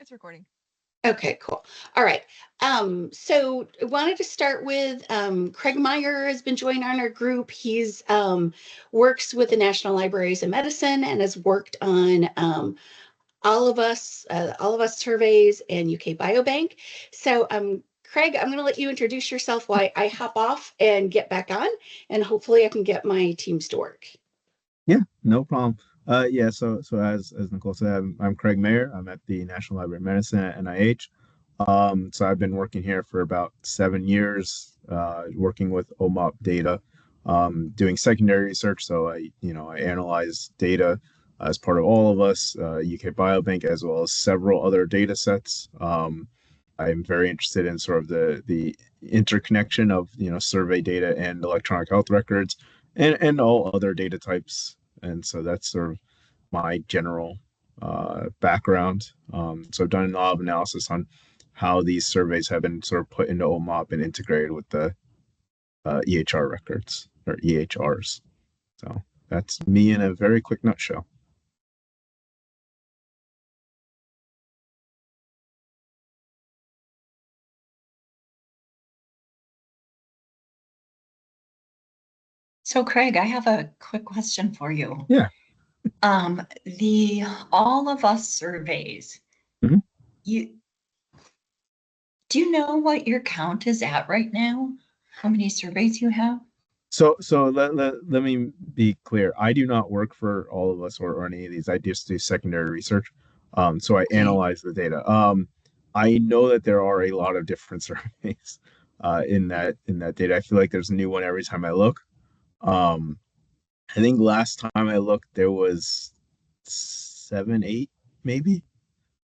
It's recording. Okay, cool. All right. So I wanted to start with Craig Meyer has been joined on our group. He's works with the National Libraries of Medicine and has worked on all of us surveys and UK Biobank. So Craig, I'm going to let you introduce yourself while I hop off and get back on, and hopefully I can get my teams to work. Yeah, no problem. Yeah, so as Nicole said, I'm Craig Mayer. I'm at the National Library of Medicine at NIH. So I've been working here for about 7 years, working with OMOP data, doing secondary research. So I analyze data as part of all of us, UK Biobank, as well as several other data sets. I'm very interested in sort of the interconnection of survey data and electronic health records and all other data types. And so that's sort of my general background. So I've done a lot of analysis on how these surveys have been sort of put into OMOP and integrated with the EHR records or EHRs. So that's me in a very quick nutshell. So Craig, I have a quick question for you. Yeah. The All of Us surveys, Mhm. Do you know what your count is at right now? How many surveys you have? So let me be clear. I do not work for All of Us or any of these. I just do secondary research. So I analyze the data. I know that there are a lot of different surveys in that data. I feel like there's a new one every time I look. I think last time I looked there was 7, 8, maybe.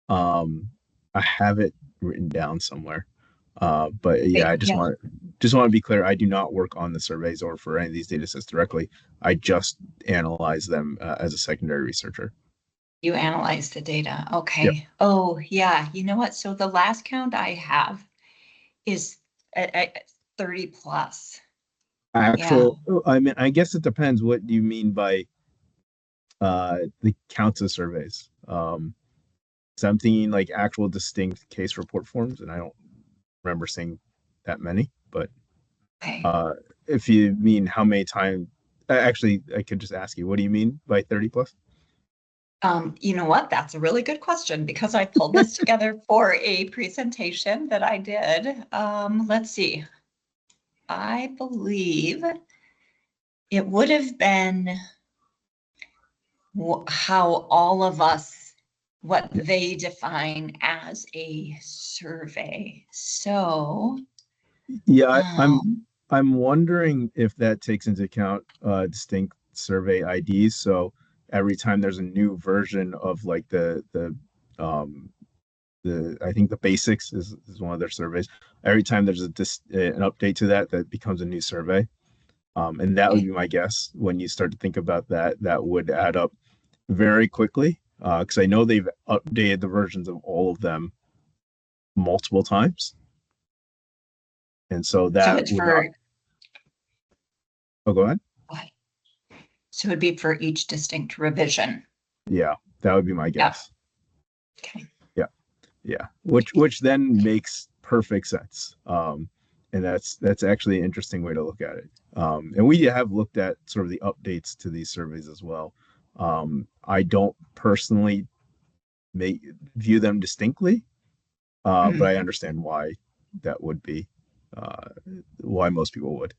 I have it written down somewhere. But yeah, I just want to be clear. I do not work on the surveys or for any of these data sets directly. I just analyze them as a secondary researcher. You analyze the data. Okay. Yep. Oh, yeah. You know what? So the last count I have is at 30 plus. Actual, I mean, I guess it depends what you mean by the counts of surveys. So I'm thinking like actual distinct case report forms, and I don't remember seeing that many. But if you mean how many times, actually, I could just ask you, what do you mean by 30 plus? You know what? That's a really good question because I pulled this together for a presentation that I did. Let's see. I believe it would have been how All of Us, what they define as a survey. So yeah, I'm wondering if that takes into account distinct survey IDs. So every time there's a new version of like the I think the basics is one of their surveys. Every time there's an update to that becomes a new survey. And that would be my guess. When you start to think about that, that would add up very quickly. Because I know they've updated the versions of all of them multiple times. And so that it's for oh, go ahead. So it'd be for each distinct revision. Yeah, that would be my guess. Okay. Yeah. Which then makes perfect sense. And that's actually an interesting way to look at it. And we have looked at sort of the updates to these surveys as well. I don't personally view them distinctly, but I understand why that would be, why most people would.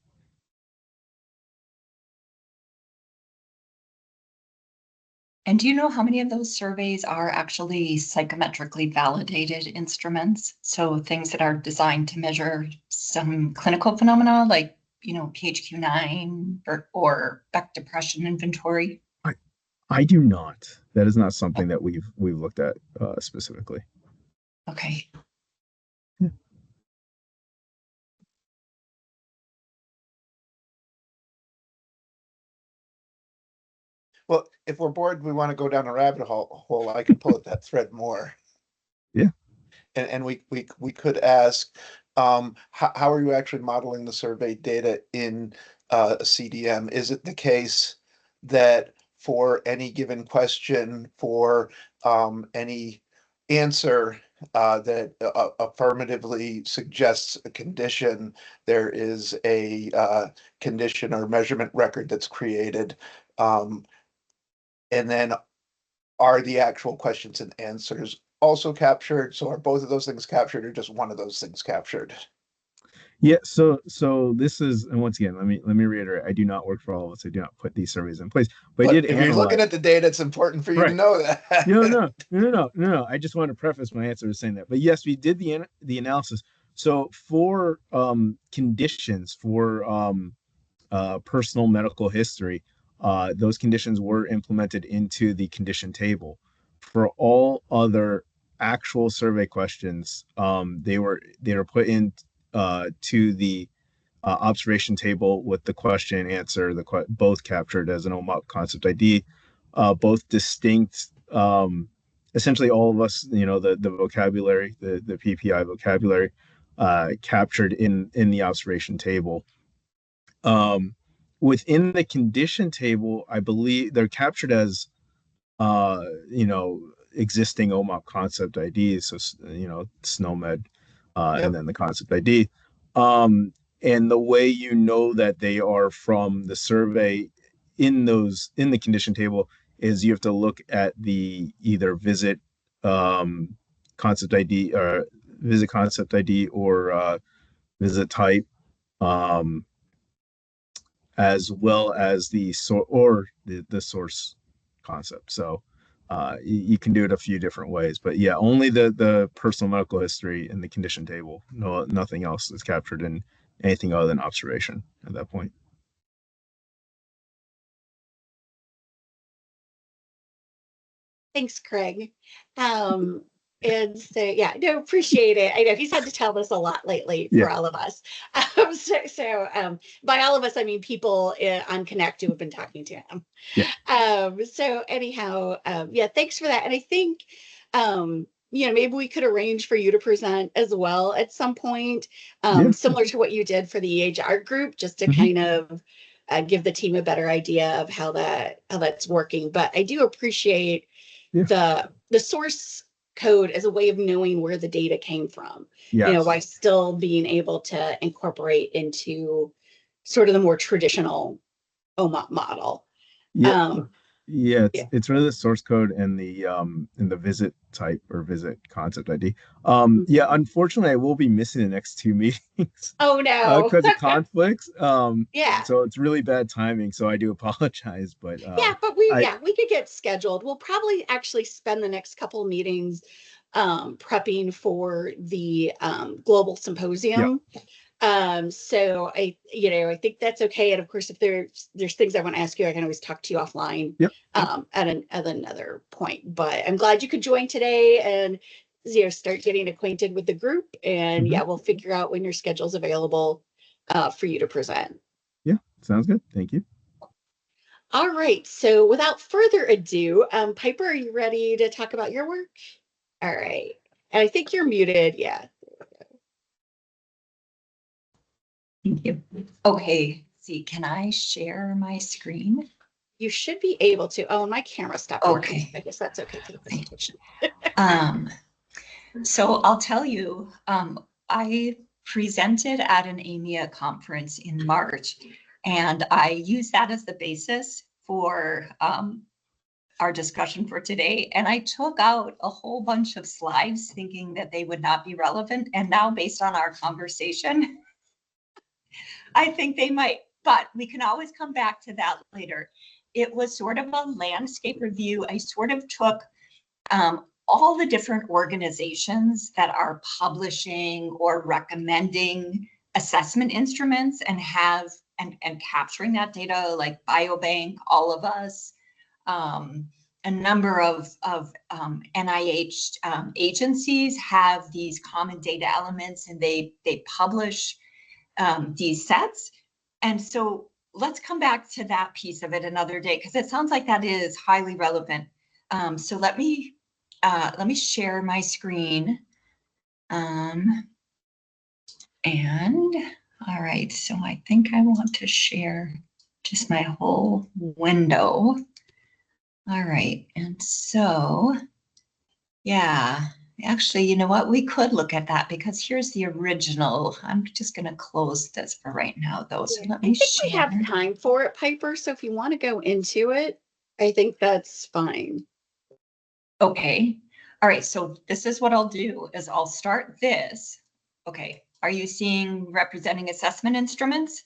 And do you know how many of those surveys are actually psychometrically validated instruments? So things that are designed to measure some clinical phenomena like, PHQ-9 or Beck depression inventory? I do not. That is not something that we've looked at specifically. Okay. Well, if we're bored, we want to go down a rabbit hole. I can pull at that thread more. Yeah. And we could ask, how are you actually modeling the survey data in CDM? Is it the case that for any given question, for any answer that affirmatively suggests a condition, there is a condition or measurement record that's created. And then are the actual questions and answers also captured? So are both of those things captured or just one of those things captured? Yeah, so this is, and once again, let me reiterate, I do not work for all of us. I do not put these surveys in place, but I But did if you're looking analyze. at the data, it's important for you to Right. know that. No. I just want to preface my answer to saying that. But yes, we did the analysis. So for conditions for personal medical history, those conditions were implemented into the condition table. For all other actual survey questions, they were put in to the observation table with the question and answer, both captured as an OMOP concept ID, both distinct. Essentially, all of us, the vocabulary, the PPI vocabulary, captured in the observation table. Um, Within the condition table, I believe they're captured as uh, you know, existing OMOP concept IDs. So, SNOMED, and Yep. then the concept ID. And the way you know that they are from the survey in the condition table is you have to look at the either um, concept ID or visit concept ID or visit type. Um, as well as the source concept. So you can do it a few different ways, but yeah, only the personal medical history in the condition table. No, nothing else is captured in anything other than observation at that point. Thanks, Craig. Um, and so, yeah, no, appreciate it. I know he's had to tell this a lot lately Yeah, for all of us. By all of us, I mean people on Connect who have been talking to him. yeah, So anyhow, yeah, thanks for that. And I think, maybe we could arrange for you to present as well at some point, yeah. similar to what you did for the EHR group, just to Mm-hmm. kind of give the team a better idea of how that's working. But I do appreciate Yeah, the source code as a way of knowing where the data came from, yes, while still being able to incorporate into sort of the more traditional OMOP model. yeah. Um, Yeah, it's yeah. it's really the source code and the visit type or visit concept ID. Yeah, Mhm. unfortunately I will be missing the next two meetings Oh no. because of conflicts. Yeah. So it's really bad timing, so I do apologize, but Yeah, but we I yeah, we could get scheduled. We'll probably actually spend the next couple of meetings prepping for the global yeah, symposium. So I think that's okay. And of course, if there's things I want to ask you, I can always talk to you offline yep, at another point. But I'm glad you could join today and start getting acquainted with the group. And hmm yeah, we'll figure out when your schedule's available for you to present. yeah, sounds good. Thank you. All right. So without further ado, Piper, are you ready to talk about your work? All right. And I think you're muted. Yeah. Thank you. Okay, see, can I share my screen? You should be able to. Oh, and my camera stopped working. Okay. I guess that's okay for the presentation. Um, so I'll tell you, I presented at an AMIA conference in March, and I used that as the basis for our discussion for today. And I took out a whole bunch of slides thinking that they would not be relevant. And now, based on our conversation, I think they might, but we can always come back to that later. It was sort of a landscape review. I sort of took all the different organizations that are publishing or recommending assessment instruments and and capturing that data, like Biobank, all of us, a number of NIH agencies have these common data elements, and they publish these sets. And so let's come back to that piece of it another day, because it sounds like that is highly relevant. So let me share my screen. And all right, so I think I want to share just my whole window. All right, and so, yeah, Actually, you know what? We could look at that because here's the original. I'm just going to close this for right now, though. So Yeah, let I me think we have share. time for it, Piper. So if you want to go into it, I think that's fine. Okay. All right. So this is what I'll do is I'll start this. Okay. Are you seeing representing assessment instruments?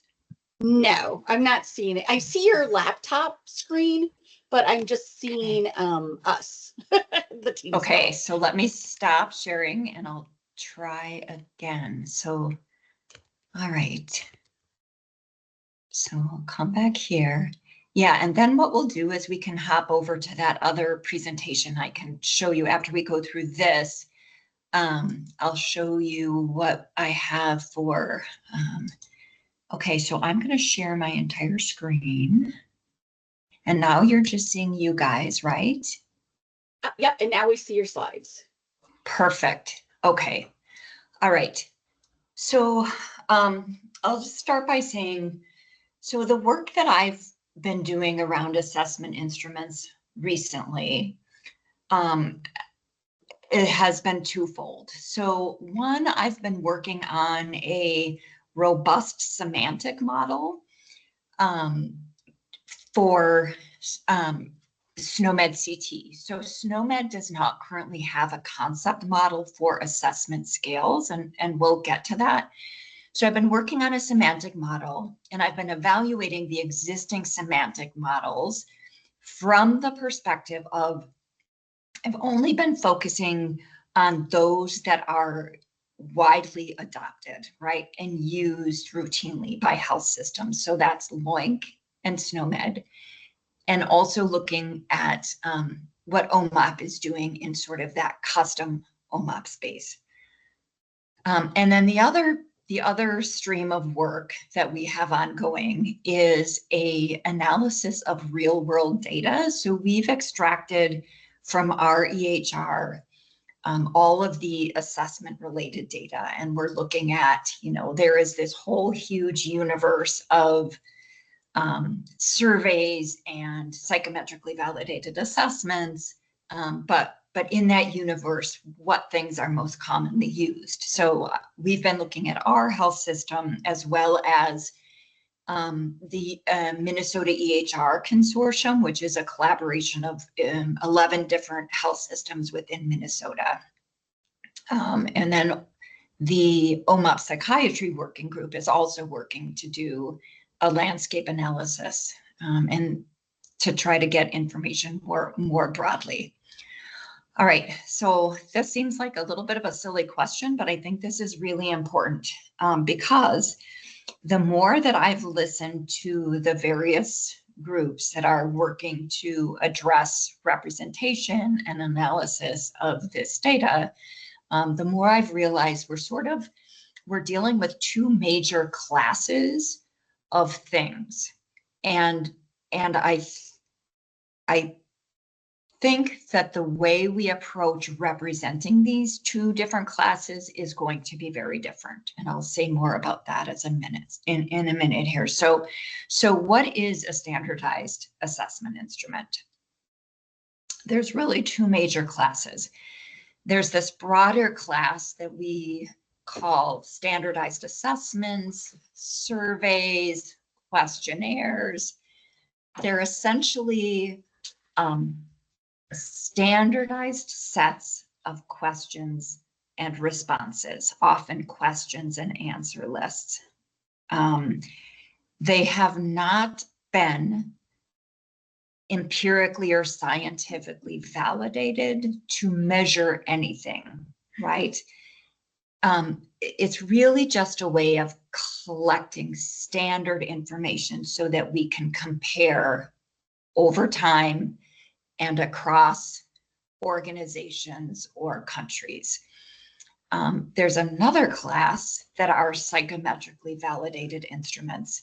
No, I'm not seeing it. I see your laptop screen, but I'm just seeing us, the team Okay. call. So let me stop sharing and I'll try again. So, all right. So I'll come back here. Yeah, and then what we'll do is we can hop over to that other presentation I can show you after we go through this. I'll show you what I have for, okay, so I'm going to share my entire screen. And now you're just seeing you guys, right? Yep, and now we see your slides. Perfect. Okay. All right. So I'll just start by saying, so the work that I've been doing around assessment instruments recently, it has been twofold. So one, I've been working on a robust semantic model um, for SNOMED CT. So SNOMED does not currently have a concept model for assessment scales, and we'll get to that. So I've been working on a semantic model, and I've been evaluating the existing semantic models from the perspective of, I've only been focusing on those that are widely adopted, right, and used routinely by health systems. So that's LOINC and SNOMED, and also looking at what OMOP is doing in sort of that custom OMOP space. And then the other stream of work that we have ongoing is a analysis of real world data. So we've extracted from our EHR all of the assessment related data, and we're looking at, there is this whole huge universe of surveys and psychometrically validated assessments, but in that universe, what things are most commonly used. So we've been looking at our health system as well as the Minnesota EHR Consortium, which is a collaboration of 11 different health systems within Minnesota. And then the OMOP Psychiatry Working Group is also working to do a landscape analysis and to try to get information more broadly. All right, so this seems like a little bit of a silly question, but I think this is really important because the more that I've listened to the various groups that are working to address representation and analysis of this data, the more I've realized we're dealing with two major classes of things. And I think that the way we approach representing these two different classes is going to be very different. And I'll say more about that in a minute here. So what is a standardized assessment instrument? There's really two major classes. There's this broader class that we call standardized assessments, surveys, questionnaires. They're essentially standardized sets of questions and responses, often questions and answer lists. They have not been empirically or scientifically validated to measure anything, right? It's really just a way of collecting standard information so that we can compare over time and across organizations or countries. There's another class that are psychometrically validated instruments,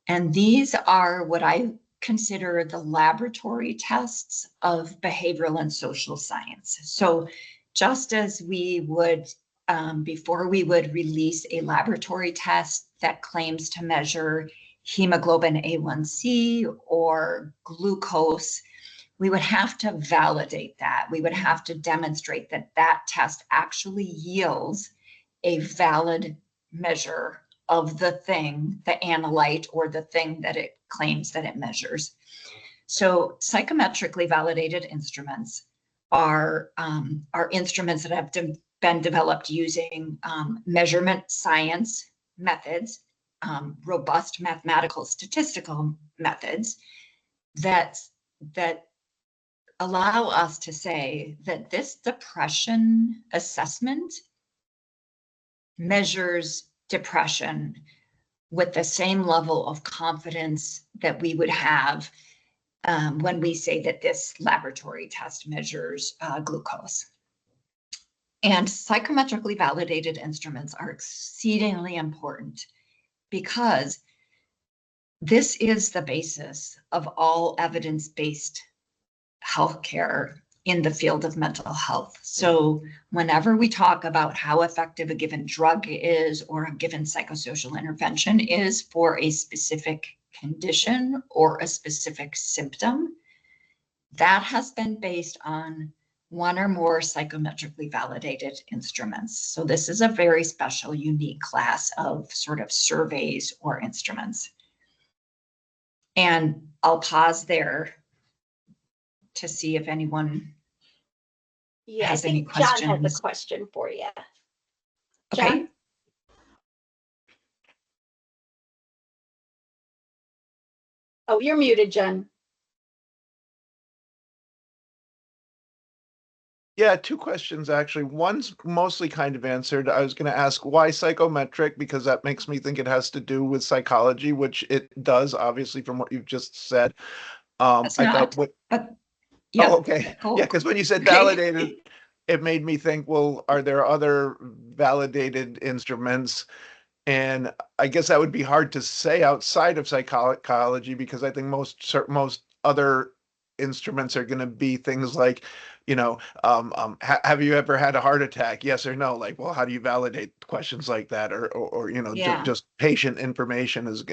and these are what I consider the laboratory tests of behavioral and social science. So just as we would, before we would release a laboratory test that claims to measure hemoglobin A1C or glucose, we would have to validate that. We would have to demonstrate that that test actually yields a valid measure of the thing, the analyte, or the thing that it claims that it measures. So psychometrically validated instruments are instruments that have been developed using measurement science methods, robust mathematical statistical methods that allow us to say that this depression assessment measures depression with the same level of confidence that we would have when we say that this laboratory test measures glucose. And psychometrically validated instruments are exceedingly important because this is the basis of all evidence-based healthcare in the field of mental health. So whenever we talk about how effective a given drug is or a given psychosocial intervention is for a specific condition or a specific symptom, that has been based on one or more psychometrically validated instruments. So this is a very special, unique class of sort of surveys or instruments. And I'll pause there to see if anyone has any questions. John has a question for you. Okay. John? Oh, you're muted, John. Yeah, two questions actually. One's mostly kind of answered. I was going to ask why psychometric, because that makes me think it has to do with psychology, which it does, obviously, from what you've just said. That's I not, thought, but yeah. oh, okay. Cool. Yeah, because when you said Okay. validated, it made me think, well, are there other validated instruments? And I guess that would be hard to say outside of psychology, because I think most other instruments are going to be things like, have you ever had a heart attack? Yes or no? Like, well, how do you validate questions like that? Or Yeah. just patient information is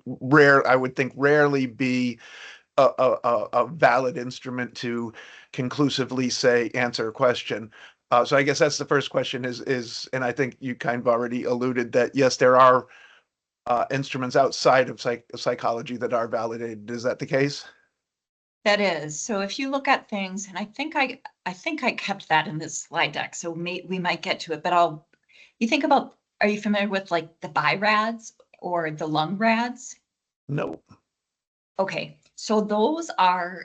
rare. I would think rarely be a valid instrument to conclusively answer a question. So I guess that's the first question and I think you kind of already alluded that, yes, there are instruments outside of psychology that are validated. Is that the case? That is. So if you look at things, and I think I kept that in this slide deck, so we might get to it, but you think about, are you familiar with like the BI-RADS or the lung RADS? No. Okay, so those are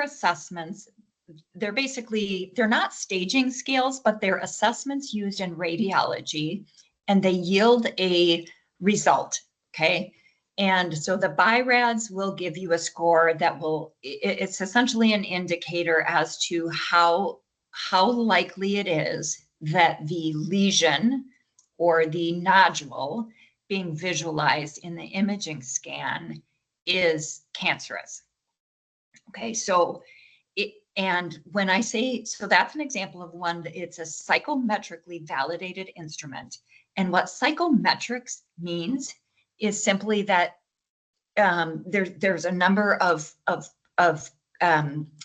assessments. They're not staging scales, but they're assessments used in radiology, and they yield a result, okay? And so the BI-RADS will give you a score that it's essentially an indicator as to how likely it is that the lesion or the nodule being visualized in the imaging scan is cancerous. Okay, so and when I say, so that's an example of one that it's a psychometrically validated instrument. And what psychometrics means is simply that there's a number of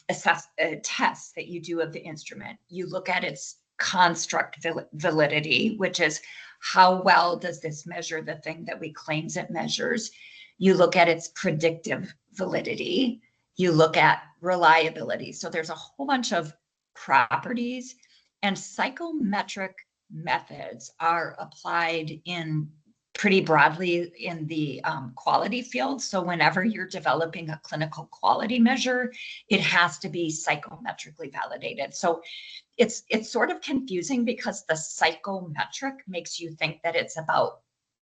tests that you do of the instrument. You look at its construct validity, which is how well does this measure the thing that we claims it measures. You look at its predictive validity. You look at reliability. So there's a whole bunch of properties, and psychometric methods are applied in pretty broadly in the quality field. So whenever you're developing a clinical quality measure, it has to be psychometrically validated. So it's sort of confusing because the psychometric makes you think that it's about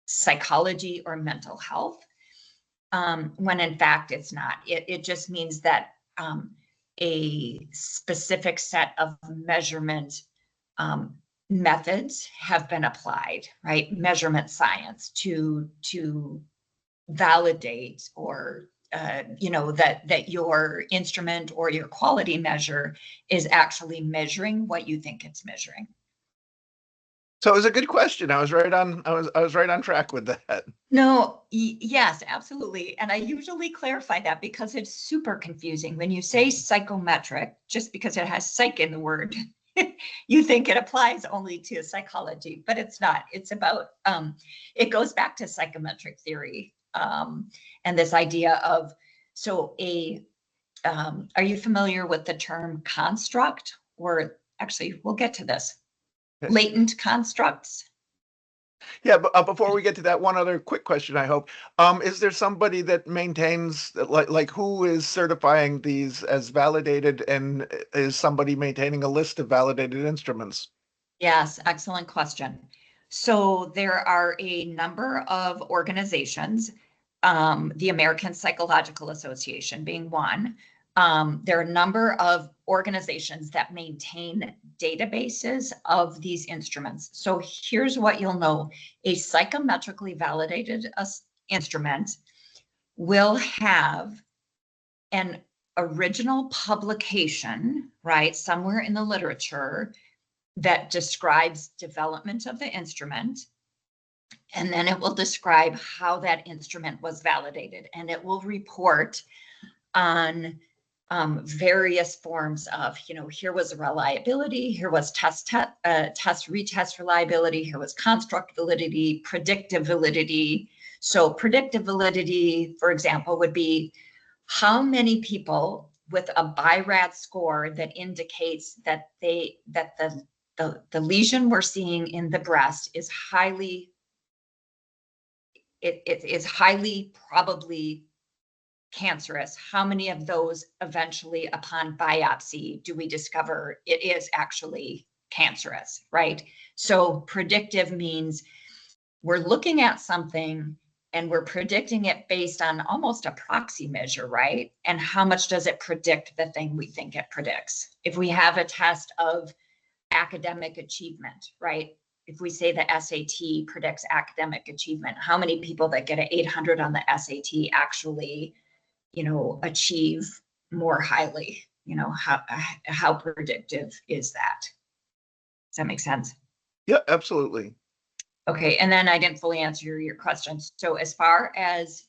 psychology or mental health, when in fact it's not. It just means that a specific set of measurement methods have been applied, right? Measurement science to validate or that your instrument or your quality measure is actually measuring what you think it's measuring. So it was a good question. I was right on. I was right on track with that. No, yes, absolutely. And I usually clarify that because it's super confusing. When you say psychometric, just because it has psych in the word, you think it applies only to psychology, but it's not. It's about, it goes back to psychometric theory, and this idea of, so are you familiar with the term construct? Or actually, we'll get to this. Latent constructs. Yeah, but before we get to that, one other quick question, I hope. Is there somebody that maintains, like who is certifying these as validated, and is somebody maintaining a list of validated instruments? Yes, excellent question. So there are a number of organizations, the American Psychological Association being one. There are a number of organizations that maintain databases of these instruments. So here's what you'll know. A psychometrically validated instrument will have an original publication, right, somewhere in the literature that describes development of the instrument, and then it will describe how that instrument was validated, and it will report on various forms of, here was reliability, here was test retest reliability, here was construct validity, predictive validity. So predictive validity, for example, would be how many people with a BI-RAD score that indicates that the lesion we're seeing in the breast is highly, it is highly probably cancerous. How many of those eventually upon biopsy do we discover it is actually cancerous, right? So predictive means we're looking at something and we're predicting it based on almost a proxy measure, right? And how much does it predict the thing we think it predicts? If we have a test of academic achievement, right? If we say the SAT predicts academic achievement, how many people that get an 800 on the SAT actually, achieve more highly? How predictive is that? Does that make sense? Yeah, absolutely. Okay, and then I didn't fully answer your question. So as far as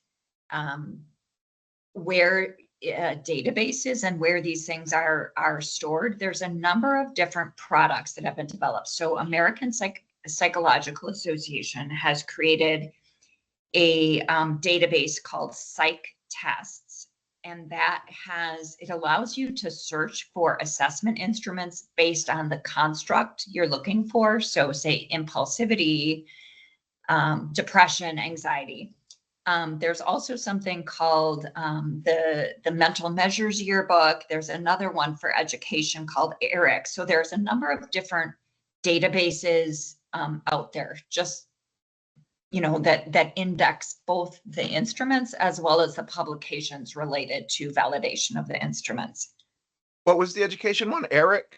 where databases and where these things are stored, there's a number of different products that have been developed. So American Psychological Association has created a database called Psych Tests, and it allows you to search for assessment instruments based on the construct you're looking for. So say impulsivity, depression, anxiety. There's also something called the Mental Measures Yearbook. There's another one for education called ERIC. So there's a number of different databases out there, just that index both the instruments as well as the publications related to validation of the instruments. What was the education one? Eric?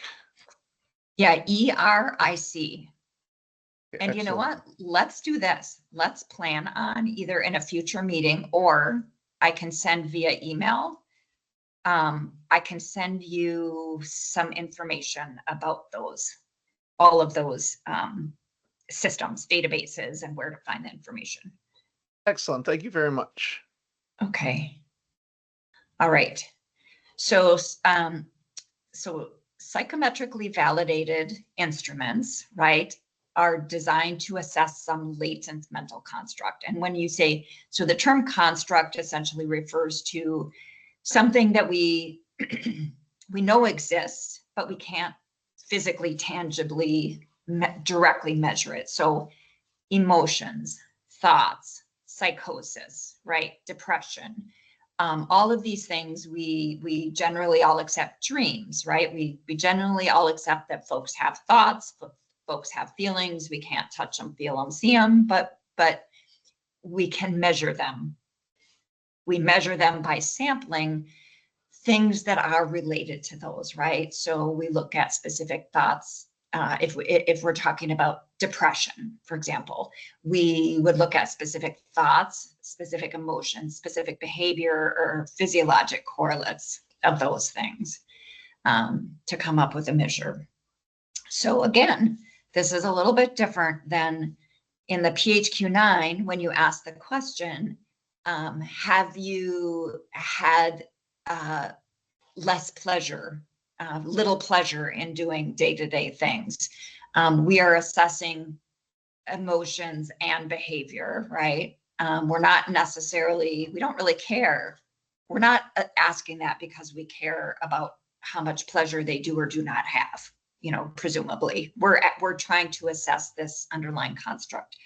Yeah, ERIC. And you know Excellent. what? Let's do this. Let's plan on either in a future meeting, or I can send via email. I can send you some information about all of those systems, databases, and where to find the information. Excellent. Thank you very much. Okay. All right. So, so psychometrically validated instruments, right, are designed to assess some latent mental construct. And when you say, so the term construct essentially refers to something that we we know exists, but we can't physically, tangibly, directly measure it. So emotions, thoughts, psychosis, right? Depression. All of these things, we generally all accept dreams, right? We generally all accept that folks have thoughts, folks have feelings. We can't touch them, feel them, see them, but we can measure them. We measure them by sampling things that are related to those, right? So we look at specific thoughts. If we're talking about depression, for example, we would look at specific thoughts, specific emotions, specific behavior, or physiologic correlates of those things to come up with a measure. So again, This is a little bit different than in the PHQ-9 when you ask the question, have you had less pleasure, little pleasure in doing day-to-day things? We are assessing emotions and behavior, right? We're not necessarily, we don't really care. We're not asking that because we care about how much pleasure they do or do not have, you know, presumably. We're trying to assess this underlying construct.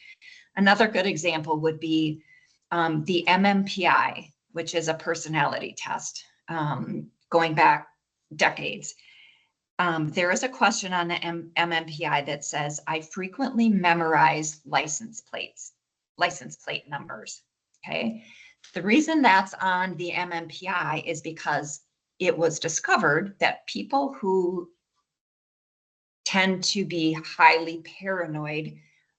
Another good example would be the MMPI, which is a personality test, going back decades. There is a question on the MMPI that says, I frequently memorize license plate numbers, okay? The reason that's on the MMPI is because it was discovered that people who tend to be highly paranoid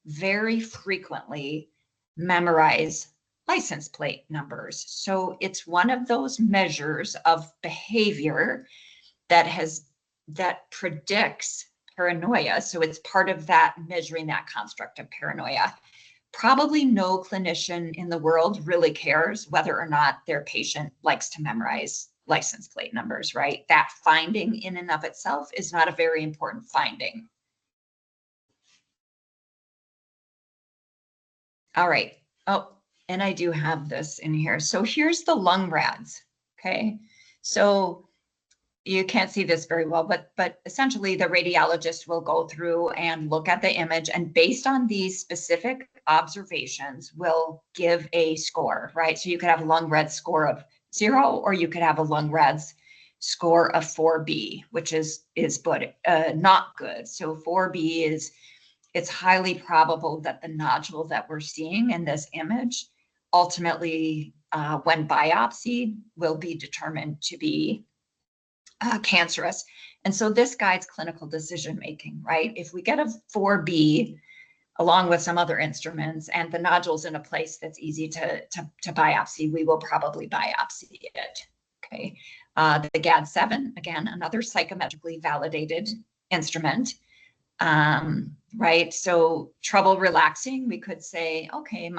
very frequently memorize license plate numbers. So it's one of those measures of behavior that predicts paranoia. So it's part of that measuring that construct of paranoia. Probably no clinician in the world really cares whether or not their patient likes to memorize license plate numbers, right? That finding in and of itself is not a very important finding. All right. Oh, and I do have this in here. So here's the lung rads. Okay. So you can't see this very well, but essentially the radiologist will go through and look at the image, and based on these specific observations will give a score, right? So you could have a lung RADS score of 0, or you could have a lung RADS score of 4B, which is good, not good. So 4B is, it's highly probable that the nodule that we're seeing in this image ultimately, when biopsied, will be determined to be cancerous. And so this guides clinical decision making, right? If we get a 4B along with some other instruments and the nodule's in a place that's easy to biopsy, we will probably biopsy it, okay? The GAD-7, again, another psychometrically validated instrument, right? So trouble relaxing, we could say, okay,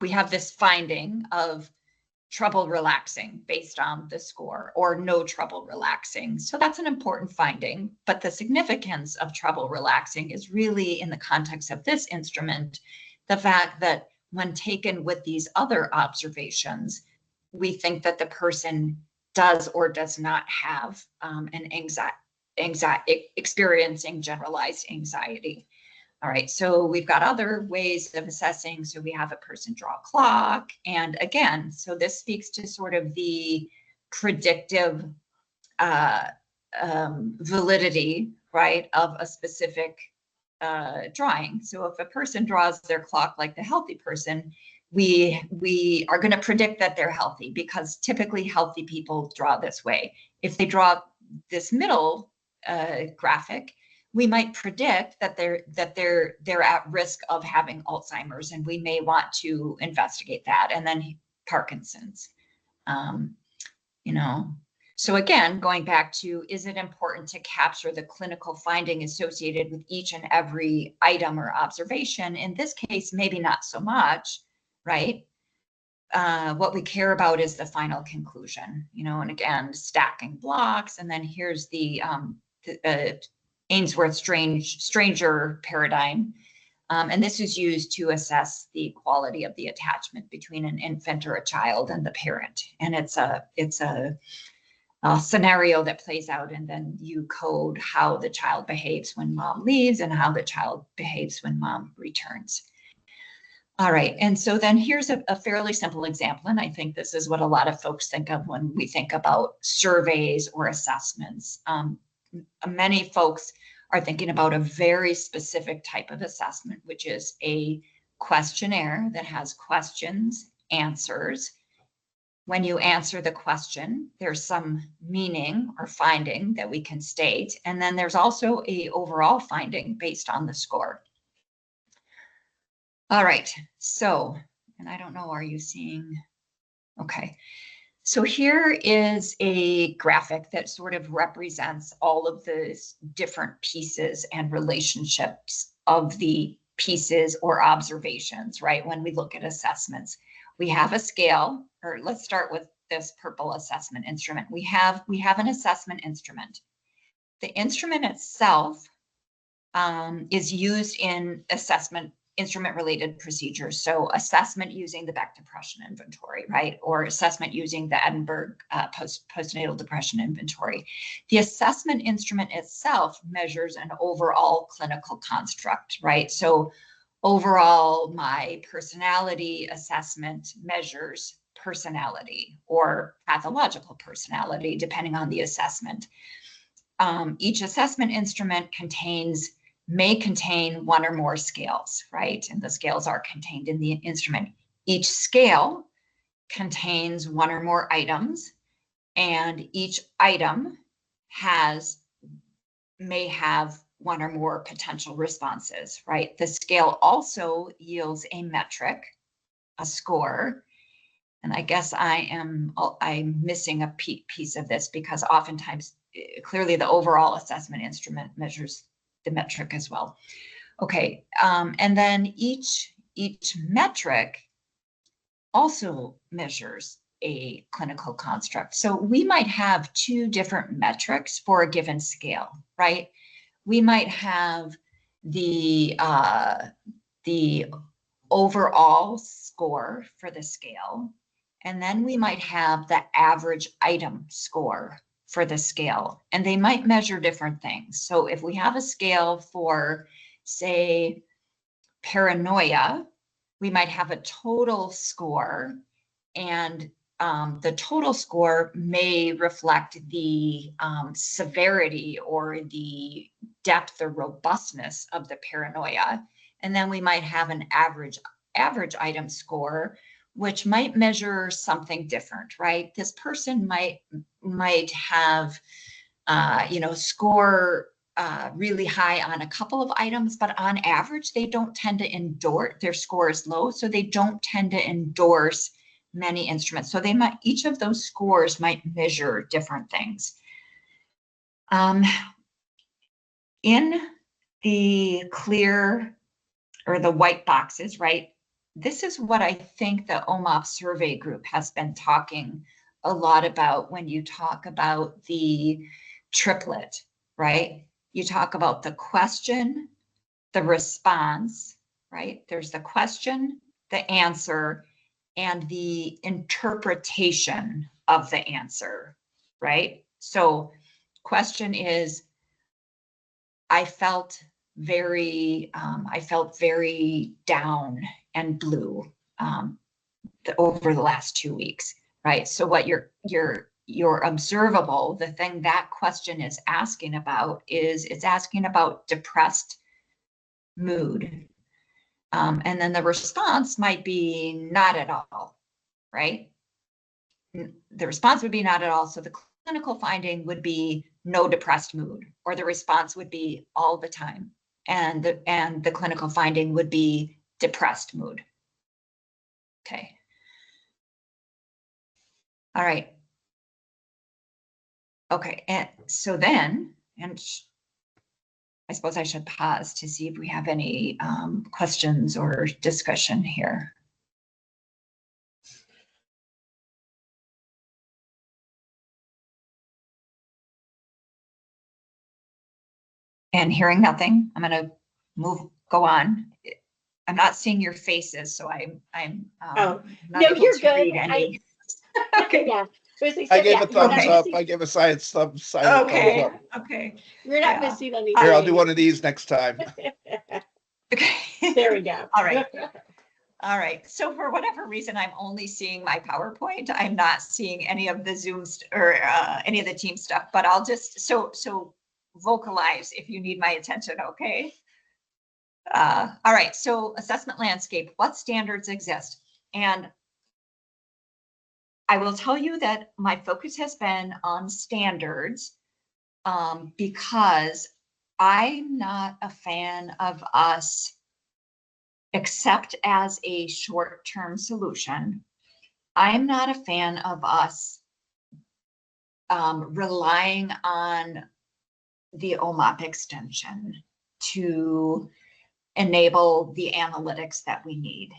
we have this finding of trouble relaxing based on the score, or no trouble relaxing. So that's an important finding, but the significance of trouble relaxing is really in the context of this instrument, the fact that when taken with these other observations, we think that the person does or does not have an experiencing generalized anxiety. All right, so we've got other ways of assessing. So we have a person draw a clock. And again, so this speaks to sort of the predictive validity, right, of a specific drawing. So if a person draws their clock like the healthy person, we are going to predict that they're healthy, because typically healthy people draw this way. If they draw this middle graphic, we might predict that they're at risk of having Alzheimer's, and we may want to investigate that. And then Parkinson's, you know. So again, going back to, is it important to capture the clinical finding associated with each and every item or observation? In this case, maybe not so much, right? What we care about is the final conclusion, you know, and again, stacking blocks. And then here's the Ainsworth stranger paradigm. And this is used to assess the quality of the attachment between an infant or a child and the parent. And it's a scenario that plays out, and then you code how the child behaves when mom leaves and how the child behaves when mom returns. All right, and so then here's a fairly simple example, and I think this is what a lot of folks think of when we think about surveys or assessments. Many folks are thinking about a very specific type of assessment, which is a questionnaire that has questions, answers. When you answer the question, there's some meaning or finding that we can state, and then there's also an overall finding based on the score. All right, so, and I don't know, are you seeing? Okay, So here is a graphic that sort of represents all of the different pieces and relationships of the pieces or observations, right? When we look at assessments, we have a scale, or let's start with this purple assessment instrument. We have an assessment instrument. The instrument itself is used in assessment instrument related procedures. So assessment using the Beck Depression Inventory, right? Or assessment using the Edinburgh postnatal depression inventory. The assessment instrument itself measures an overall clinical construct, right? So overall, my personality assessment measures personality or pathological personality, depending on the assessment. Each assessment instrument may contain one or more scales, right? And the scales are contained in the instrument. Each scale contains one or more items, and each item may have one or more potential responses, right? The scale also yields a metric, a score. And I guess I'm missing a piece of this because oftentimes, clearly the overall assessment instrument measures the metric as well. Okay, and then each metric also measures a clinical construct. So we might have two different metrics for a given scale, right? We might have the overall score for the scale, and then we might have the average item score for the scale, and they might measure different things. So if we have a scale for, say, paranoia, we might have a total score, and the total score may reflect the severity or the depth or robustness of the paranoia. And then we might have an average item score, which might measure something different, right? This person might have, score really high on a couple of items, but on average, they don't tend to endorse, their score is low, so they don't tend to endorse many instruments. So each of those scores might measure different things. In the clear or the white boxes, right? This is what I think the OMOP survey group has been talking a lot about when you talk about the triplet, right? You talk about the question, the response, right? There's the question, the answer, and the interpretation of the answer, right? So question is, I felt very down and blue over the last 2 weeks, right? So what your observable, the thing that question is asking about is it's asking about depressed mood. And then the response might be not at all, right? The response would be not at all. So the clinical finding would be no depressed mood, or the response would be all the time. And the clinical finding would be depressed mood. Okay. All right. Okay, and so then, and I suppose I should pause to see if we have any questions or discussion here. And hearing nothing, I'm going to go on. I'm not seeing your faces, so I'm not no, able you're to good. read any. Okay, yeah. I gave a thumbs up. Missing, I gave a silent thumbs up. Okay. you're not missing anything. Here, I'll do one of these next time. Okay. There we go. All right. All right. So for whatever reason, I'm only seeing my PowerPoint. I'm not seeing any of the Zoom or any of the team stuff, but I'll just, so vocalize if you need my attention, okay? All right. So assessment landscape, what standards exist? And I will tell you that my focus has been on standards because I'm not a fan of us, except as a short-term solution, I'm not a fan of us relying on the OMOP extension to enable the analytics that we need.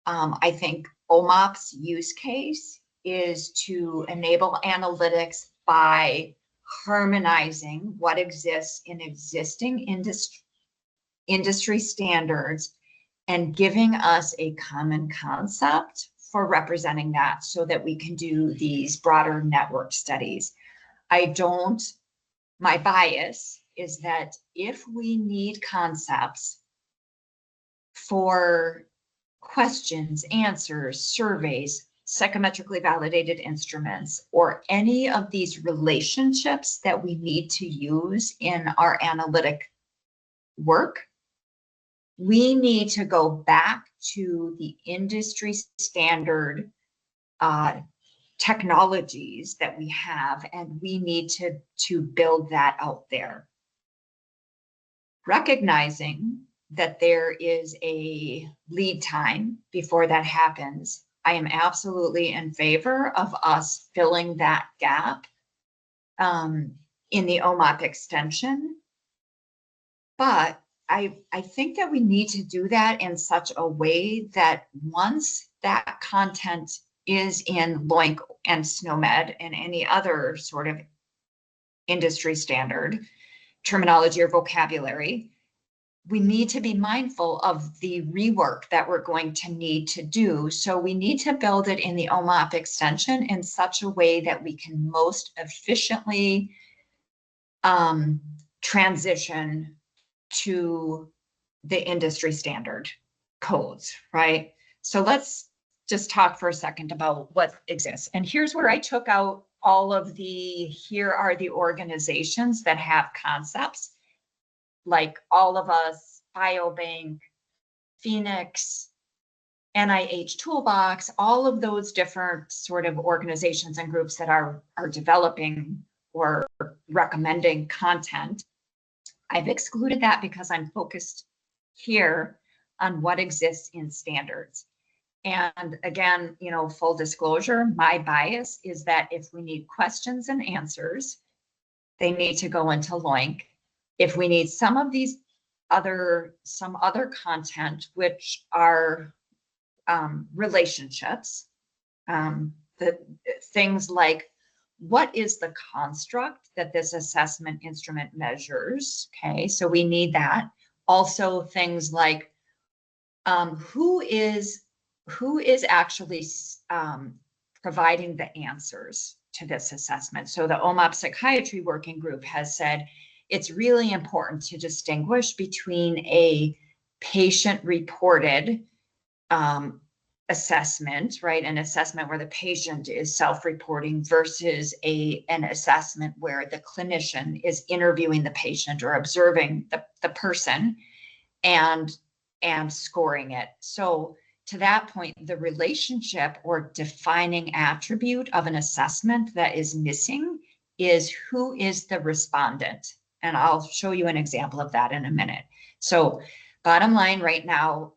I think OMOP's use case is to enable analytics by harmonizing what exists in existing industry standards and giving us a common concept for representing that so that we can do these broader network studies. My bias is that if we need concepts for questions, answers, surveys, psychometrically validated instruments, or any of these relationships that we need to use in our analytic work, we need to go back to the industry standard technologies that we have, and we need to build that out there. Recognizing that there is a lead time before that happens, I am absolutely in favor of us filling that gap in the OMOP extension. But I think that we need to do that in such a way that once that content is in LOINC and SNOMED and any other sort of industry standard terminology or vocabulary, we need to be mindful of the rework that we're going to need to do. So we need to build it in the OMOP extension in such a way that we can most efficiently transition to the industry standard codes, right? So let's just talk for a second about what exists. And here's where I took out all of here are the organizations that have concepts, like All of Us, Biobank, Phoenix, NIH Toolbox, all of those different sort of organizations and groups that are developing or recommending content. I've excluded that because I'm focused here on what exists in standards. And again, full disclosure, my bias is that if we need questions and answers, they need to go into LOINC. If we need some of these some other content, which are relationships, the things like, what is the construct that this assessment instrument measures? Okay, so we need that. Also things like who is actually providing the answers to this assessment. So the OMOP Psychiatry Working Group has said it's really important to distinguish between a patient-reported assessment, right? An assessment where the patient is self-reporting versus an assessment where the clinician is interviewing the patient or observing the person and scoring it. So to that point, the relationship or defining attribute of an assessment that is missing is who is the respondent. And I'll show you an example of that in a minute. So bottom line right now,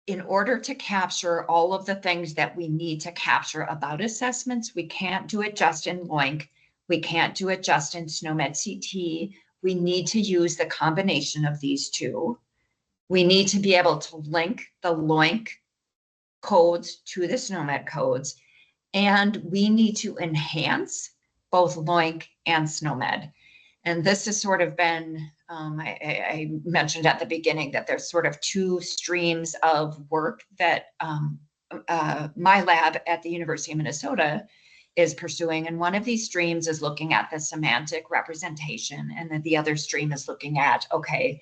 in order to capture all of the things that we need to capture about assessments, we can't do it just in LOINC. We can't do it just in SNOMED CT. We need to use the combination of these two. We need to be able to link the LOINC codes to the SNOMED codes, and we need to enhance both LOINC and SNOMED. And this has sort of been, I mentioned at the beginning that there's sort of two streams of work that my lab at the University of Minnesota is pursuing. And one of these streams is looking at the semantic representation, and then the other stream is looking at, okay,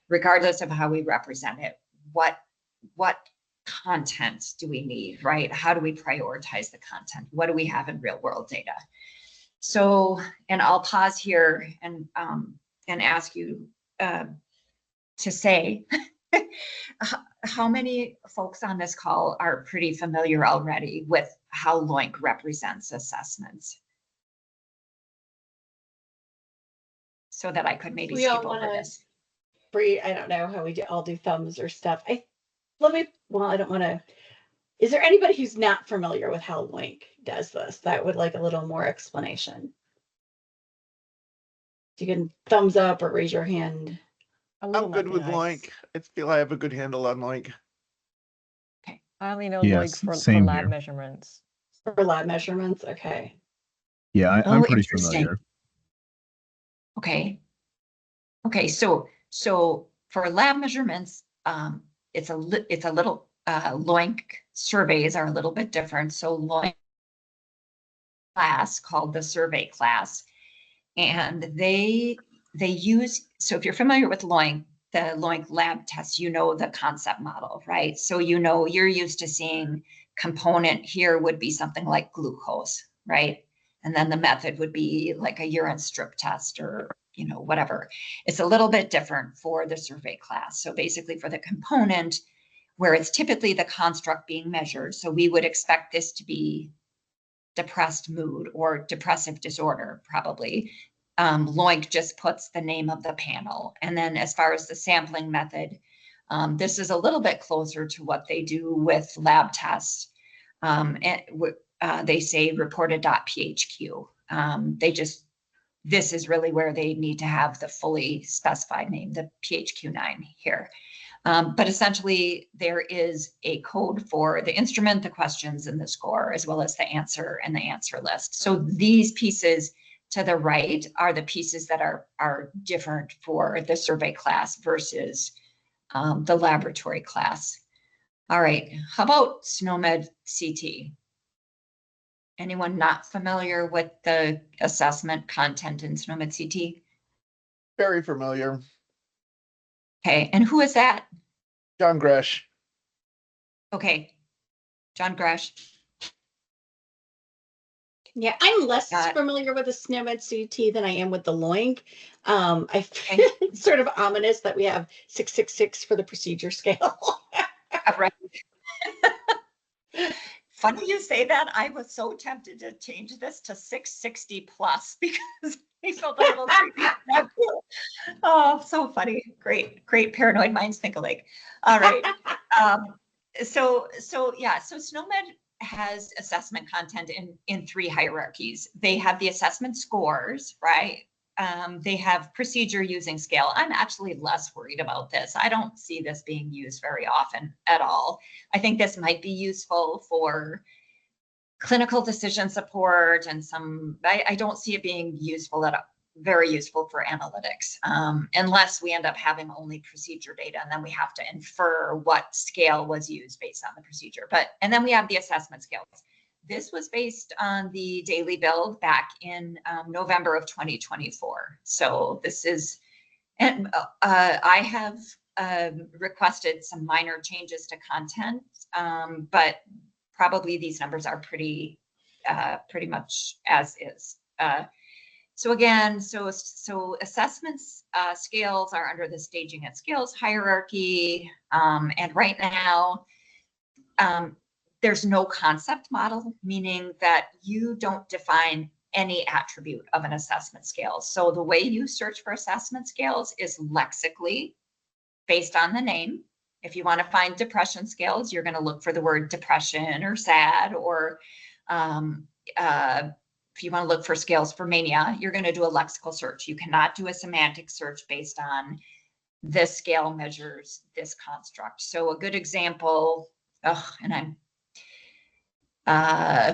regardless of how we represent it, what content do we need, right? How do we prioritize the content? What do we have in real world data? So, and I'll pause here and ask you to say how many folks on this call are pretty familiar already with how LOINC represents assessments? So that I could maybe skip over this. I don't know how we all do thumbs or stuff. I don't want to Is there anybody who's not familiar with how Loink does this that would like a little more explanation? You can thumbs up or raise your hand. I'm good with Loink. I feel I have a good handle on Loink. Okay. I only know Yes, Loink for same lab here. measurements. For lab measurements, okay. Yeah, I'm pretty Interesting. familiar. Okay. Okay, so for lab measurements, it's a little Loink surveys are a little bit different. So Loink class called the survey class, and they use, so if you're familiar with Loink, the Loink lab tests, you know the concept model, right? So you know you're used to seeing component here would be something like glucose, right? And then the method would be like a urine strip test or whatever. It's a little bit different for the survey class. So basically for the component, where it's typically the construct being measured, so we would expect this to be depressed mood or depressive disorder, probably. Loink just puts the name of the panel. And then as far as the sampling method, this is a little bit closer to what they do with lab tests. They say reported.phq. This is really where they need to have the fully specified name, the PHQ-9 here. But essentially, there is a code for the instrument, the questions, and the score, as well as the answer and the answer list. So these pieces to the right are the pieces that are different for the survey class versus the laboratory class. All right, how about SNOMED CT? Anyone not familiar with the assessment content in SNOMED CT? Very familiar. Okay, and who is that? John Gresh. Okay, John Gresh. Yeah, I'm less familiar with the SNOMED CT than I am with the Loink. I feel it's sort of ominous that we have 666 for the procedure scale. Right. Funny you say that. I was so tempted to change this to 660 plus because I felt a little creepy. Oh, so funny. Great paranoid minds think alike. All right. So SNOMED has assessment content in three hierarchies. They have the assessment scores, right? They have procedure using scale. I'm actually less worried about this. I don't see this being used very often at all. I think this might be useful for clinical decision support and I don't see it being useful very useful for analytics, unless we end up having only procedure data, and then we have to infer what scale was used based on the procedure. And then we have the assessment scales. This was based on the daily build back in November of 2024. So this is, and I have requested some minor changes to content, but probably these numbers are pretty much as is. So again, so assessments scales are under the staging and skills hierarchy. And right now, there's no concept model, meaning that you don't define any attribute of an assessment scale. So the way you search for assessment scales is lexically based on the name. If you want to find depression scales, you're going to look for the word depression or sad, or if you want to look for scales for mania, you're going to do a lexical search. You cannot do a semantic search based on this scale measures this construct. So a good example, and I'm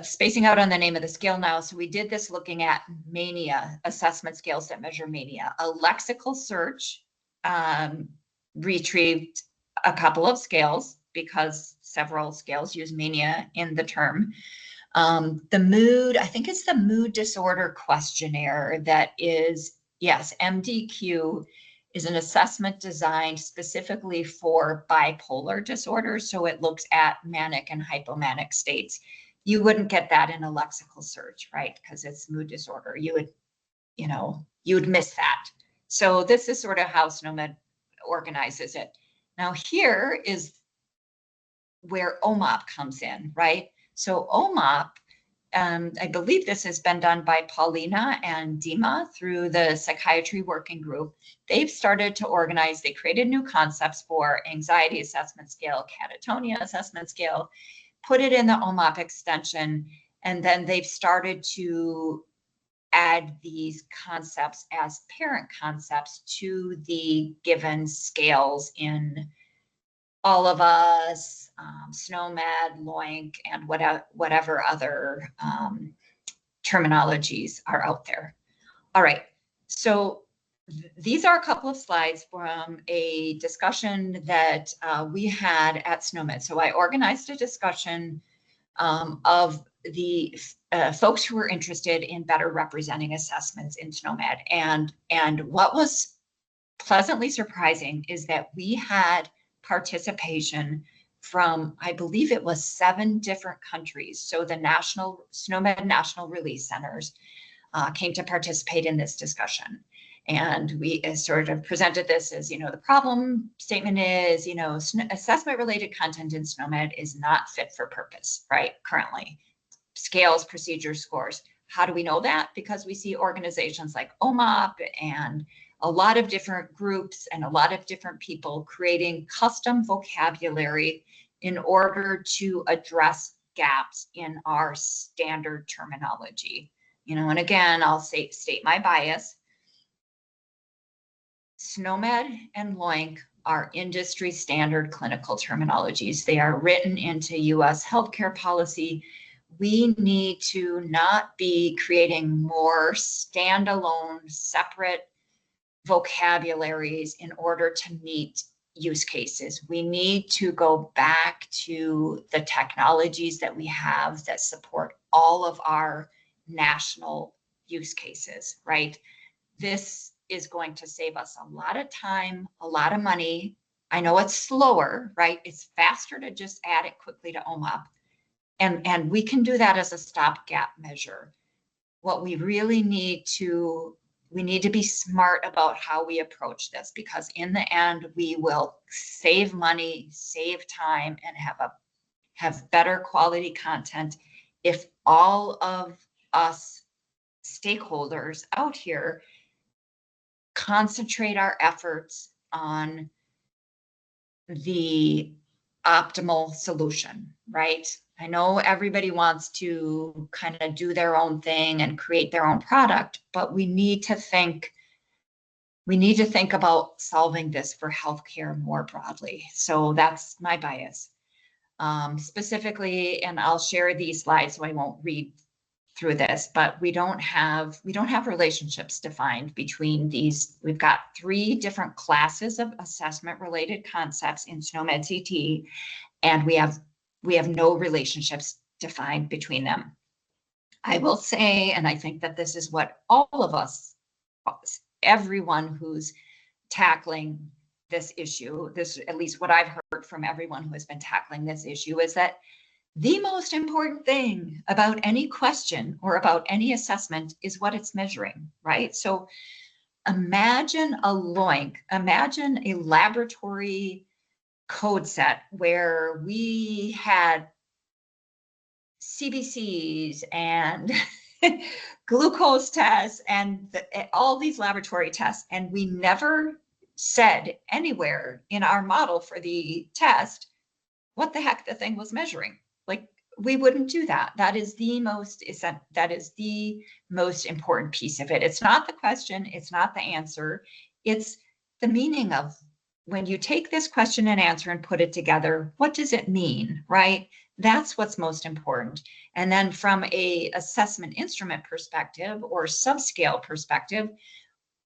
spacing out on the name of the scale now. So we did this looking at mania, assessment scales that measure mania. A lexical search retrieved a couple of scales because several scales use mania in the term. The mood, I think it's the mood disorder questionnaire that is, yes, MDQ is an assessment designed specifically for bipolar disorders. So it looks at manic and hypomanic states. You wouldn't get that in a lexical search, right? Because it's mood disorder. You would miss that. So this is sort of how SNOMED organizes it. Now here is where OMOP comes in, right? So OMOP, I believe this has been done by Paulina and Dima through the psychiatry working group. They've started to organize, they created new concepts for anxiety assessment scale, catatonia assessment scale. put it in the OMOP extension, and then they've started to add these concepts as parent concepts to the given scales in All of Us, SNOMED, LOINC, and whatever other terminologies are out there. All right, so these are a couple of slides from a discussion that we had at SNOMED. So I organized a discussion of the folks who were interested in better representing assessments in SNOMED. And what was pleasantly surprising is that we had participation from, I believe it was 7 different countries. So the national SNOMED national release centers came to participate in this discussion. And we sort of presented this as, the problem statement is, assessment related content in SNOMED is not fit for purpose, right? Currently, scales, procedures, scores. How do we know that? Because we see organizations like OMOP and a lot of different groups and a lot of different people creating custom vocabulary in order to address gaps in our standard terminology. And again, I'll state my bias. SNOMED and LOINC are industry standard clinical terminologies. They are written into US healthcare policy. We need to not be creating more standalone, separate vocabularies in order to meet use cases. We need to go back to the technologies that we have that support all of our national use cases, right? This is going to save us a lot of time, a lot of money. I know it's slower, right? It's faster to just add it quickly to OMOP. And we can do that as a stopgap measure. What we really need to be smart about how we approach this, because in the end, we will save money, save time, and have better quality content if all of us stakeholders out here concentrate our efforts on the optimal solution, right? I know everybody wants to kind of do their own thing and create their own product, but we need to think about solving this for healthcare more broadly. So that's my bias. Specifically, and I'll share these slides, so I won't read through this, but we don't have relationships defined between these. We've got 3 different classes of assessment related concepts in SNOMED CT, and we have no relationships defined between them. I will say, and I think that this is what all of us, everyone who's tackling this issue, this, at least what I've heard from everyone who has been tackling this issue, is that the most important thing about any question or about any assessment is what it's measuring, right? So imagine a LOINC, imagine a laboratory code set where we had CBCs and glucose tests and all these laboratory tests, and we never said anywhere in our model for the test what the heck the thing was measuring. Like, we wouldn't do that. That is the most important piece of it. It's not the question, it's not the answer, it's the meaning of, when you take this question and answer and put it together, what does it mean, right? That's what's most important. And then from a assessment instrument perspective or subscale perspective,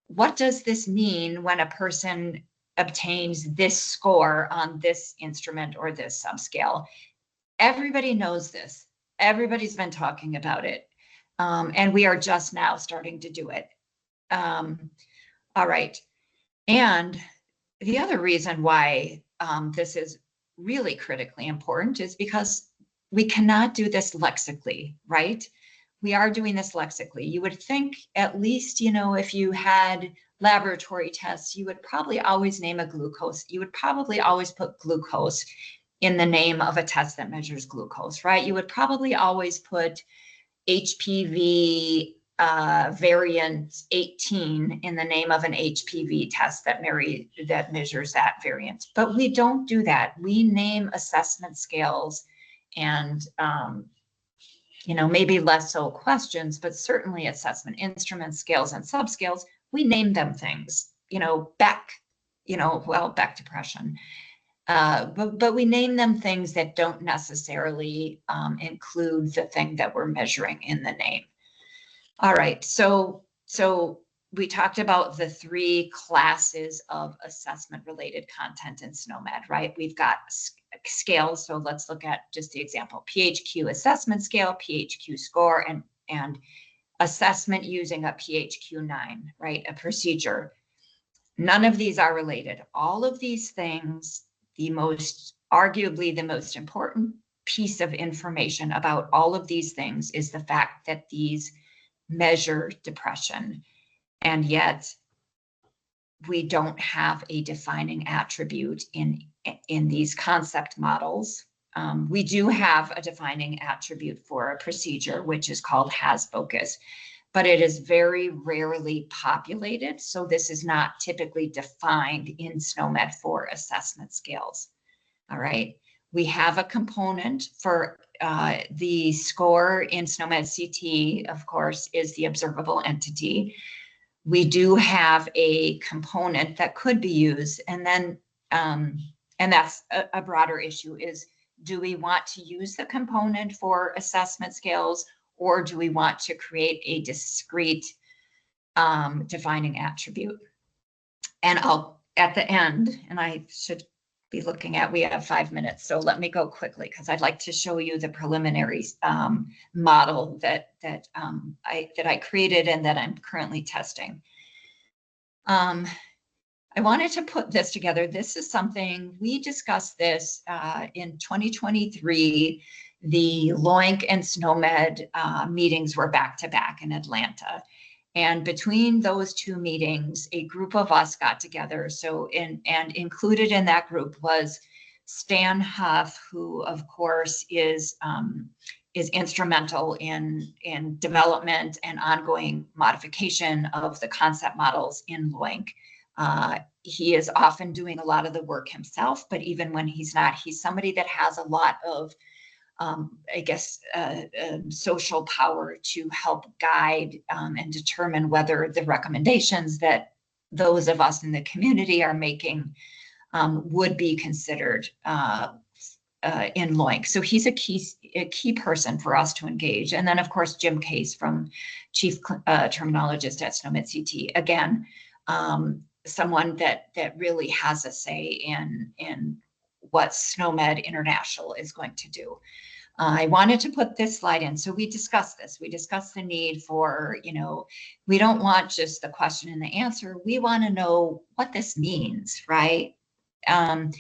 what does this mean when a person obtains this score on this instrument or this subscale? Everybody knows this. Everybody's been talking about it. And we are just now starting to do it. All right. And the other reason why this is really critically important is because we cannot do this lexically, right? We are doing this lexically. You would think, at least, if you had laboratory tests, you would probably always name a glucose. You would probably always put glucose in the name of a test that measures glucose, right? You would probably always put HPV variant 18 in the name of an HPV test that measures that variant. But we don't do that. We name assessment scales and maybe less so questions, but certainly assessment instruments, scales, and subscales, we name them things, Beck, Beck depression. But we name them things that don't necessarily include the thing that we're measuring in the name. All right, so we talked about the 3 classes of assessment-related content in SNOMED, right? We've got scales, so let's look at just the example: PHQ assessment scale, PHQ score, and assessment using a PHQ-9, right? A procedure. None of these are related. All of these things, arguably the most important piece of information about all of these things is the fact that these measure depression. And yet we don't have a defining attribute in these concept models. We do have a defining attribute for a procedure, which is called has focus, but it is very rarely populated. So this is not typically defined in SNOMED for assessment scales. All right. We have a component for the score in SNOMED CT, of course, is the observable entity. We do have a component that could be used, and then, and that's a broader issue, is do we want to use the component for assessment scales, or do we want to create a discrete defining attribute? And I'll, at the end, and I should be looking at, we have 5 minutes, so let me go quickly because I'd like to show you the preliminary model that I created and that I'm currently testing. I wanted to put this together. This is something we discussed this in 2023. The LOINC and SNOMED meetings were back to back in Atlanta. And between those 2 meetings, a group of us got together. So, and included in that group was Stan Huff, who of course is instrumental in development and ongoing modification of the concept models in LOINC. He is often doing a lot of the work himself, but even when he's not, he's somebody that has a lot of social power to help guide and determine whether the recommendations that those of us in the community are making would be considered in LOINC. So he's a key person for us to engage. And then, of course, Jim Case, from Chief Terminologist at SNOMED CT. Again, someone that really has a say in what SNOMED International is going to do. I wanted to put this slide in. So we discussed this. We discussed the need for, we don't want just the question and the answer. We want to know what this means, right? And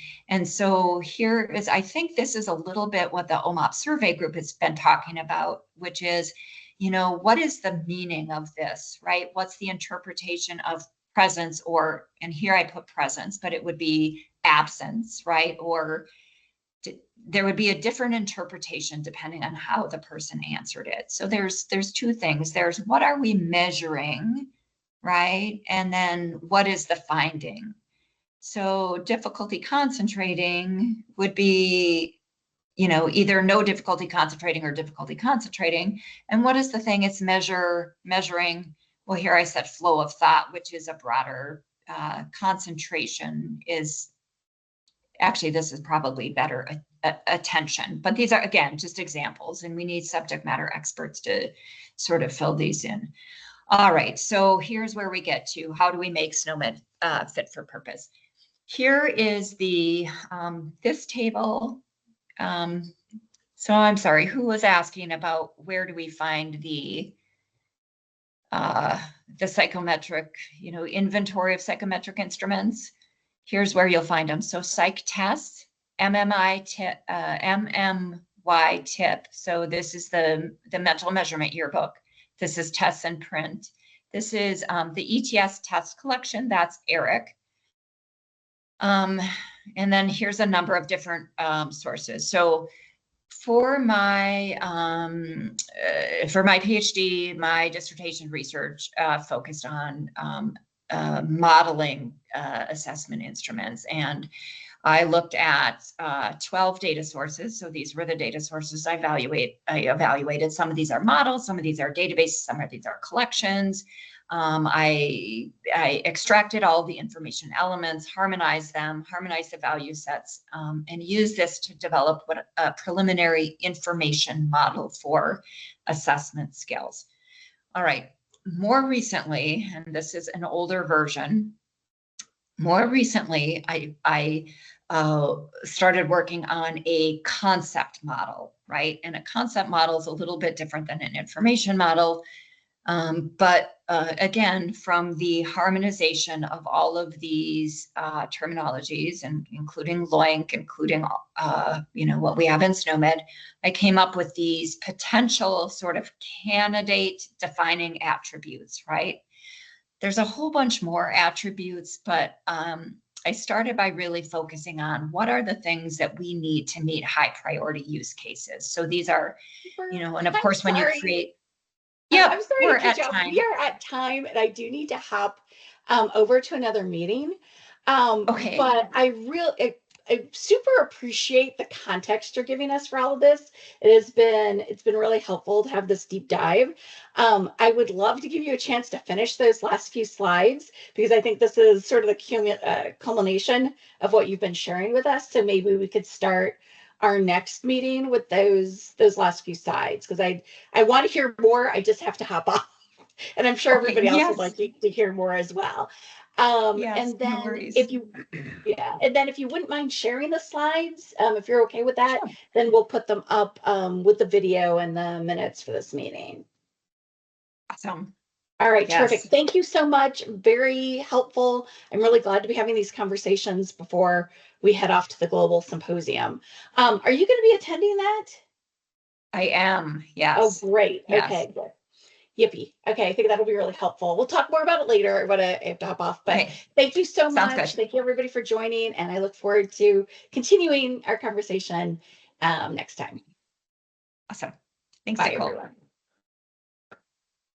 so here is, I think this is a little bit what the OMOP survey group has been talking about, which is, what is the meaning of this, right? What's the interpretation of presence, or, and here I put presence, but it would be absence, right? Or there would be a different interpretation depending on how the person answered it. So there's 2 things. There's what are we measuring, right? And then what is the finding? So difficulty concentrating would be, either no difficulty concentrating or difficulty concentrating. And what is the thing it's measuring? Well, here I said flow of thought, which is a broader concentration is, actually, this is probably better, attention. But these are, again, just examples, and we need subject matter experts to sort of fill these in. All right, so here's where we get to, how do we make SNOMED fit for purpose? Here is the, this table. So I'm sorry, who was asking about where do we find the psychometric, inventory of psychometric instruments? Here's where you'll find them. So psych tests, MMY tip. So this is the mental measurement yearbook. This is tests in print. This is the ETS test collection. That's Eric. And then here's a number of different sources. So for my PhD, my dissertation research focused on modeling assessment instruments, and I looked at 12 data sources. So these were the data sources I evaluated. Some of these are models, some of these are databases, some of these are collections. I extracted all the information elements, harmonized them, harmonized the value sets, and used this to develop a preliminary information model for assessment skills. All right, more recently, and this is an older version, more recently, I started working on a concept model, right? And a concept model is a little bit different than an information model. But again, from the harmonization of all of these terminologies, and including LOINC, including what we have in SNOMED, I came up with these potential sort of candidate defining attributes, right? There's a whole bunch more attributes, but I started by really focusing on what are the things that we need to meet high priority use cases. So these are, and of course, when you create. Yeah, Yeah, I'm sorry we're to cut at you off. time. We are at time, and I do need to hop over to another meeting. Okay. But I super appreciate the context you're giving us for all of this. It's been really helpful to have this deep dive. I would love to give you a chance to finish those last few slides, because I think this is sort of the culmination of what you've been sharing with us. So maybe we could start our next meeting with those last few slides, because I want to hear more. I just have to hop off, and I'm sure everybody else would like to hear more as well. Yes, And then no worries. if you wouldn't mind sharing the slides, if you're okay with that, Sure. then we'll put them up with the video and the minutes for this meeting. Awesome. All right, Yes. terrific. Thank you so much. Very helpful. I'm really glad to be having these conversations before we head off to the global symposium. Are you going to be attending that? I am. Yes. Oh, great. Yes. Okay, good. Yippee. Okay, I think that'll be really helpful. We'll talk more about it later, but I have to hop off. But thank you so much. Good. Thank you, everybody, for joining, and I look forward to continuing our conversation next time. Awesome. Thanks, Bye, Nicole. everyone.